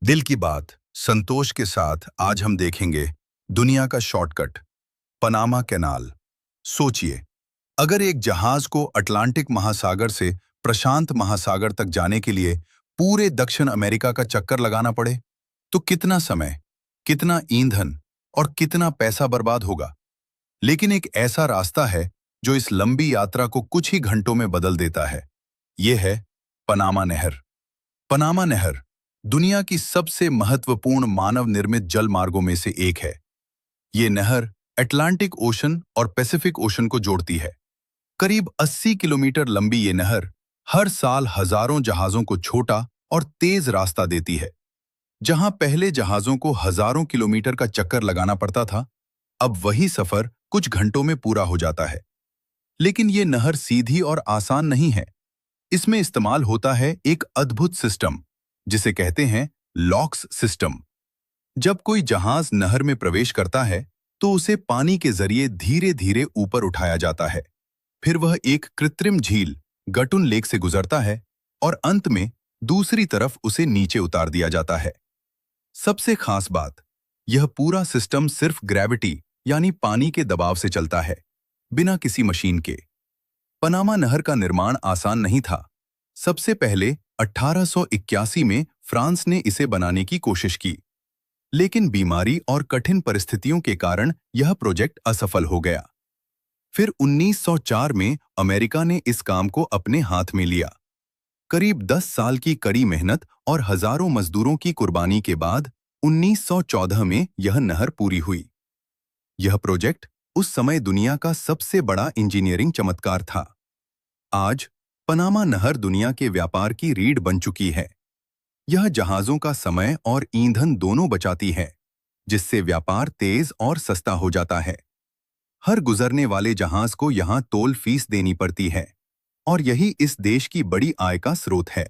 दिल की बात संतोष के साथ आज हम देखेंगे दुनिया का शॉर्टकट पनामा कैनाल। सोचिए, अगर एक जहाज को अटलांटिक महासागर से प्रशांत महासागर तक जाने के लिए पूरे दक्षिण अमेरिका का चक्कर लगाना पड़े तो कितना समय, कितना ईंधन और कितना पैसा बर्बाद होगा। लेकिन एक ऐसा रास्ता है जो इस लंबी यात्रा को कुछ ही घंटों में बदल देता है। यह है पनामा नहर। पनामा नहर दुनिया की सबसे महत्वपूर्ण मानव निर्मित जल मार्गों में से एक है। ये नहर अटलांटिक ओशन और पैसिफिक ओशन को जोड़ती है। करीब 80 किलोमीटर लंबी ये नहर हर साल हजारों जहाजों को छोटा और तेज रास्ता देती है। जहां पहले जहाजों को हजारों किलोमीटर का चक्कर लगाना पड़ता था, अब वही सफर कुछ घंटों में पूरा हो जाता है। लेकिन ये नहर सीधी और आसान नहीं है। इसमें इस्तेमाल होता है एक अद्भुत सिस्टम जिसे कहते हैं लॉक्स सिस्टम। जब कोई जहाज नहर में प्रवेश करता है तो उसे पानी के जरिए धीरे धीरे ऊपर उठाया जाता है। फिर वह एक कृत्रिम झील गटुन लेक से गुजरता है और अंत में दूसरी तरफ उसे नीचे उतार दिया जाता है। सबसे खास बात, यह पूरा सिस्टम सिर्फ ग्रेविटी यानी पानी के दबाव से चलता है, बिना किसी मशीन के। पनामा नहर का निर्माण आसान नहीं था। सबसे पहले 1881 में फ्रांस ने इसे बनाने की कोशिश की, लेकिन बीमारी और कठिन परिस्थितियों के कारण यह प्रोजेक्ट असफल हो गया। फिर 1904 में अमेरिका ने इस काम को अपने हाथ में लिया। करीब 10 साल की कड़ी मेहनत और हजारों मजदूरों की कुर्बानी के बाद 1914 में यह नहर पूरी हुई। यह प्रोजेक्ट उस समय दुनिया का सबसे बड़ा इंजीनियरिंग चमत्कार था। आज पनामा नहर दुनिया के व्यापार की रीढ़ बन चुकी है। यह जहाजों का समय और ईंधन दोनों बचाती है, जिससे व्यापार तेज और सस्ता हो जाता है। हर गुजरने वाले जहाज को यहाँ टोल फीस देनी पड़ती है और यही इस देश की बड़ी आय का स्रोत है।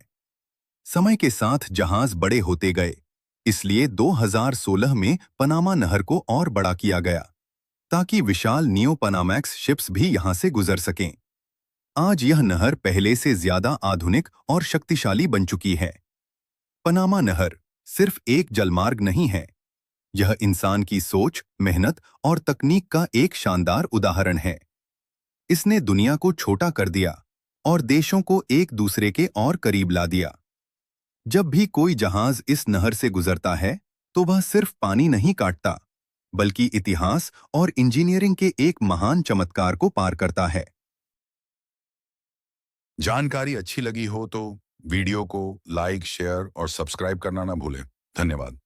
समय के साथ जहाज बड़े होते गए, इसलिए 2016 में पनामा नहर को और बड़ा किया गया ताकि विशाल नियो पनामैक्स शिप्स भी यहाँ से गुजर सकें। आज यह नहर पहले से ज्यादा आधुनिक और शक्तिशाली बन चुकी है। पनामा नहर सिर्फ एक जलमार्ग नहीं है, यह इंसान की सोच, मेहनत और तकनीक का एक शानदार उदाहरण है। इसने दुनिया को छोटा कर दिया और देशों को एक दूसरे के और करीब ला दिया। जब भी कोई जहाज इस नहर से गुजरता है तो वह सिर्फ पानी नहीं काटता, बल्कि इतिहास और इंजीनियरिंग के एक महान चमत्कार को पार करता है। जानकारी अच्छी लगी हो तो वीडियो को लाइक, शेयर और सब्सक्राइब करना ना भूलें। धन्यवाद।